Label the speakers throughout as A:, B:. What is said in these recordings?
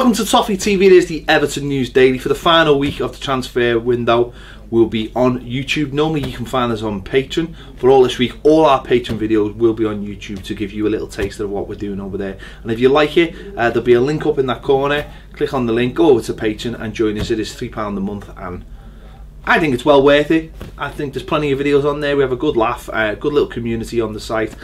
A: Welcome to Toffee TV. It is the Everton News Daily. For the final week of the transfer window, we'll be on YouTube. Normally you can find us on Patreon, but all this week, all our Patreon videos will be on YouTube to give you a little taste of what we're doing over there. And if you like it, there'll be a link up in that corner. Click on the link, go over to Patreon and join us. It is £3 a month, and I think it's well worth it. I think there's plenty of videos on there. We have a good laugh, good little community on the site.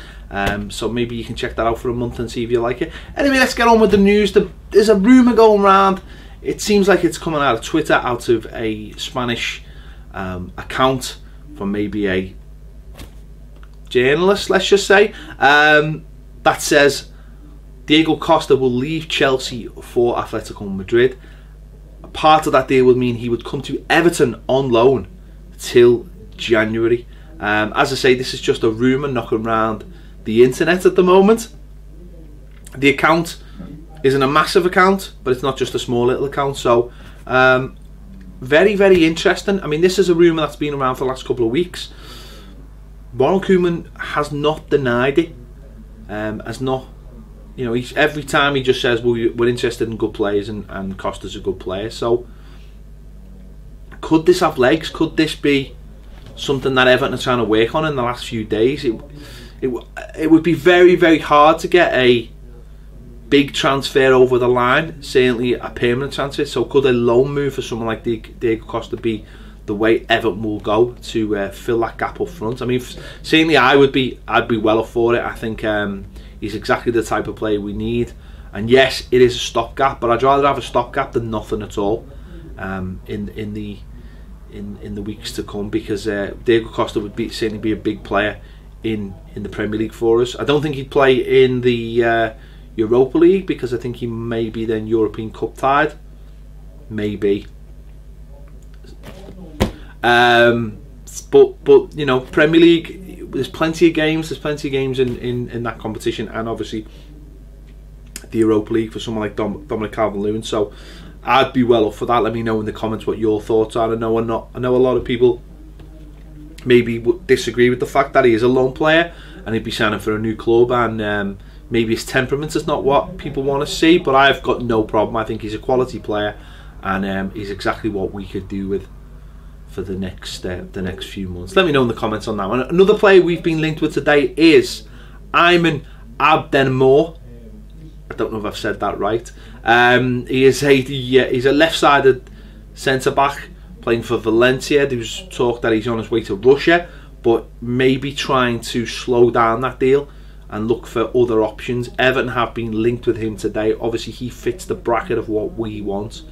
A: So maybe you can check that out for a month and see if you like it. Anyway, let's get on with the news. There's a rumour going around. It seems like it's coming out of Twitter, out of a Spanish account from maybe a journalist, let's just say, that says Diego Costa will leave Chelsea for Atletico Madrid. A part of that deal would mean he would come to Everton on loan till January. As I say, this is just a rumour knocking around the internet at the moment. The account isn't a massive account, but it's not just a small little account, so very, very interesting. I mean, this is a rumour that's been around for the last couple of weeks. Ronald Koeman has not denied it, has not, you know, every time he just says, well, we're interested in good players, and Costa's a good player. So could this have legs? Could this be something that Everton are trying to work on in the last few days? It would be very, very hard to get a big transfer over the line, certainly a permanent transfer. So could a loan move for someone like Diego Costa be the way Everton will go to fill that gap up front? I mean, certainly I'd be well up for it. I think he's exactly the type of player we need. And yes, it is a stopgap, but I'd rather have a stopgap than nothing at all in the weeks to come, because Diego Costa would certainly be a big player in the Premier League for us. I don't think he'd play in the Europa League, because I think he may be then European Cup tied, maybe. But you know, Premier League, there's plenty of games. There's plenty of games in that competition, and obviously the Europa League for someone like Dominic Calvert-Lewin. So I'd be well up for that. Let me know in the comments what your thoughts are. I know a lot of people maybe would disagree with the fact that he is a loan player and he'd be signing for a new club, and maybe his temperament is not what people want to see, but I've got no problem. I think he's a quality player, and he's exactly what we could do with for the next few months. Let me know in the comments on that one. Another player we've been linked with today is Ayman Abdenmour. I don't know if I've said that right. He's a left-sided centre-back playing for Valencia. There's talk that he's on his way to Russia, but maybe trying to slow down that deal and look for other options. Everton have been linked with him today. Obviously, he fits the bracket of what we want,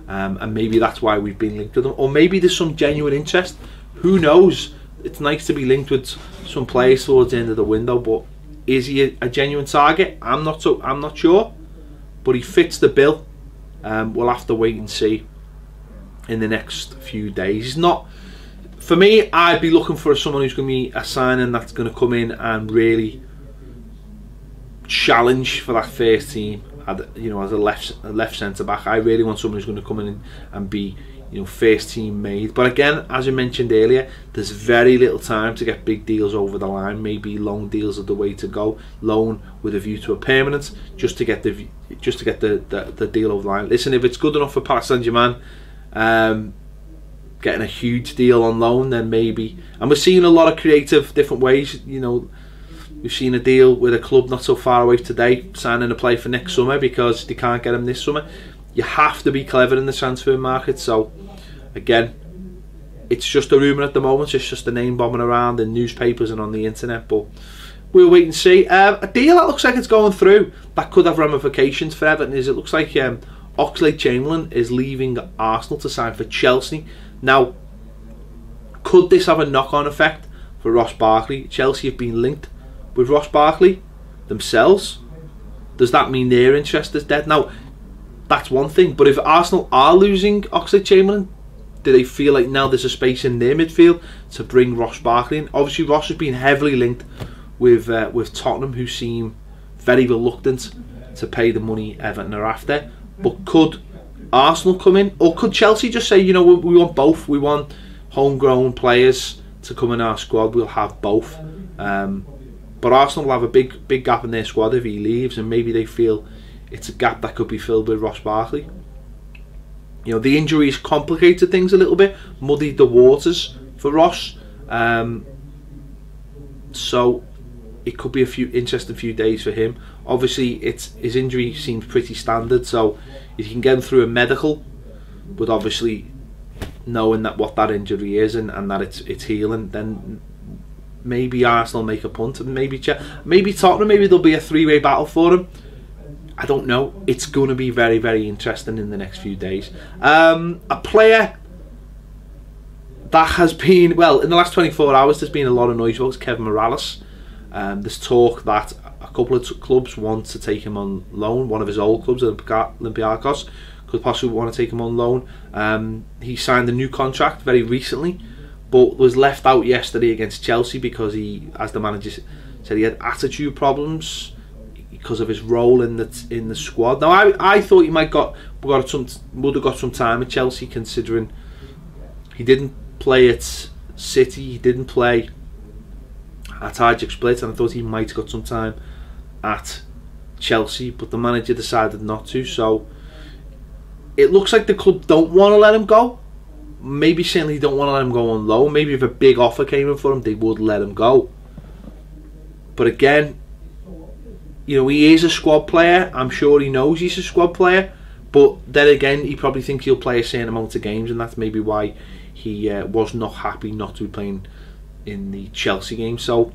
A: and maybe that's why we've been linked with him. Or maybe there's some genuine interest. Who knows? It's nice to be linked with some players towards the end of the window, but is he a genuine target? I'm not sure, but he fits the bill. We'll have to wait and see in the next few days. He's not, for me, I'd be looking for someone who's going to be a signing that's going to come in and really challenge for that first team. You know, as a left centre back, I really want someone who's going to come in and be, you know, first team made. But again, as I mentioned earlier, there's very little time to get big deals over the line. Maybe loan deals are the way to go. Loan with a view to a permanent, just to get the deal over the line. Listen, if it's good enough for Paris Saint-Germain, getting a huge deal on loan, then maybe. And we're seeing a lot of creative different ways. You know, we've seen a deal with a club not so far away today, signing a player for next summer because they can't get him this summer. You have to be clever in the transfer market. So again, it's just a rumour at the moment. It's just a name bombing around in newspapers and on the internet, but we'll wait and see. A deal that looks like it's going through that could have ramifications for Everton is, it looks like Oxlade-Chamberlain is leaving Arsenal to sign for Chelsea. Now, could this have a knock-on effect for Ross Barkley? Chelsea have been linked with Ross Barkley themselves. Does that mean their interest is dead? Now, that's one thing, but if Arsenal are losing Oxlade-Chamberlain, do they feel like now there's a space in their midfield to bring Ross Barkley in? Obviously, Ross has been heavily linked with Tottenham, who seem very reluctant to pay the money Everton are after. But could Arsenal come in, or could Chelsea just say, you know, we want both? We want homegrown players to come in our squad. We'll have both. But Arsenal will have a big gap in their squad if he leaves, and maybe they feel it's a gap that could be filled with Ross Barkley. You know, the injuries complicated things a little bit, muddied the waters for Ross. So it could be a few interesting few days for him. Obviously, his injury seems pretty standard, so if you can get him through a medical, but obviously knowing that what that injury is and that it's healing, then maybe Arsenal make a punt, and maybe Tottenham, maybe there'll be a three-way battle for him. I don't know. It's going to be very, very interesting in the next few days. A player that has been, well, in the last 24 hours, there's been a lot of noise about Kevin Morales. There's talk that a couple of clubs want to take him on loan. One of his old clubs, Olympiacos, could possibly want to take him on loan. He signed a new contract very recently, but was left out yesterday against Chelsea because he, as the manager said, he had attitude problems because of his role in the squad. Now, I thought he would have got some time at Chelsea, considering he didn't play at City, he didn't play at Ajax Split, and I thought he might have got some time at Chelsea, but the manager decided not to. So it looks like the club don't want to let him go. Maybe certainly don't want to let him go on loan. Maybe if a big offer came in for him, they would let him go. But again, you know, he is a squad player. I'm sure he knows he's a squad player. But then again, he probably thinks he'll play a certain amount of games, and that's maybe why he was not happy not to be playing in the Chelsea game. So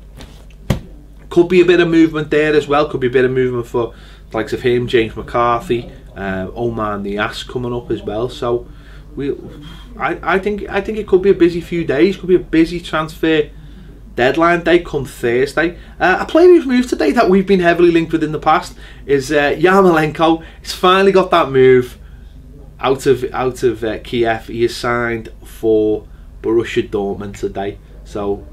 A: could be a bit of movement there as well. Could be a bit of movement for the likes of him, James McCarthy, Oman Niasse coming up as well. So I think it could be a busy few days. Could be a busy transfer deadline day come Thursday. A player who's moved today that we've been heavily linked with in the past is Yarmolenko. He's finally got that move out of Kiev. He is signed for Borussia Dortmund today. So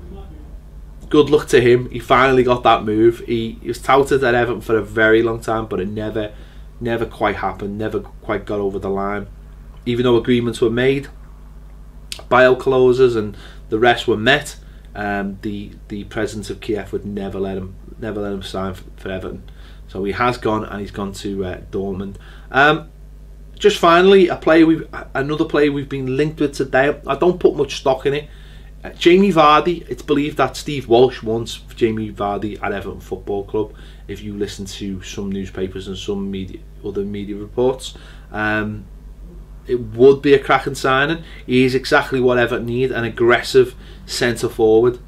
A: good luck to him. He finally got that move. He was touted at Everton for a very long time, but it never quite happened. Never quite got over the line. Even though agreements were made, buyout clauses and the rest were met, the president of Kiev would never let him sign for Everton. So he has gone, and he's gone to Dortmund. Just finally, another player we've been linked with today. I don't put much stock in it. Jamie Vardy. It's believed that Steve Walsh wants Jamie Vardy at Everton Football Club. If you listen to some newspapers and some other media reports, it would be a cracking signing. He is exactly what Everton need: an aggressive centre forward.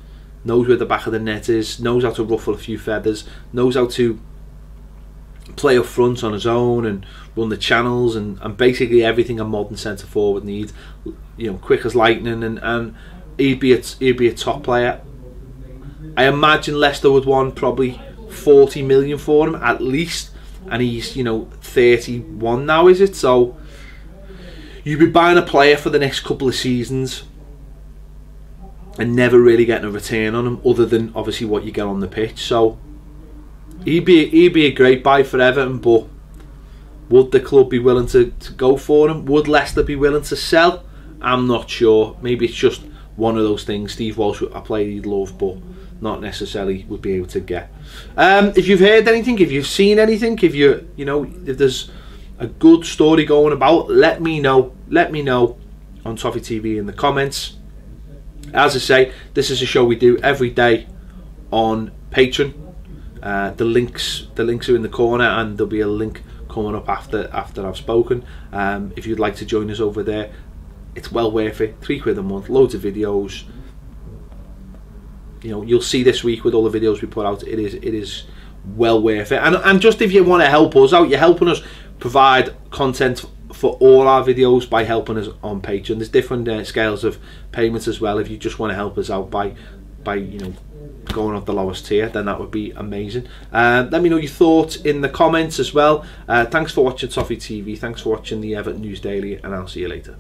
A: Knows where the back of the net is. Knows how to ruffle a few feathers. Knows how to play up front on his own and run the channels and basically everything a modern centre forward needs. You know, quick as lightning, and he'd be a top player. I imagine Leicester would want probably 40 million for him at least, and he's 31 now, is it? So you'd be buying a player for the next couple of seasons and never really getting a return on him, other than obviously what you get on the pitch. So he'd be a great buy for Everton, but would the club be willing to go for him? Would Leicester be willing to sell? I'm not sure. Maybe it's just one of those things. Steve Walsh, a player he'd love, but not necessarily would be able to get. If you've heard anything, if you've seen anything, if there's a good story going about, let me know. Let me know on Toffee TV in the comments. As I say, this is a show we do every day on Patreon. The links are in the corner, and there'll be a link coming up after I've spoken. If you'd like to join us over there, it's well worth it. £3 a month, loads of videos. You'll see this week with all the videos we put out. It is well worth it. And just if you want to help us out, you're helping us provide content for all our videos by helping us on Patreon. There's different scales of payments as well. If you just want to help us out by going off the lowest tier, then that would be amazing. Let me know your thoughts in the comments as well. Thanks for watching Toffee TV. Thanks for watching the Everton News Daily, and I'll see you later.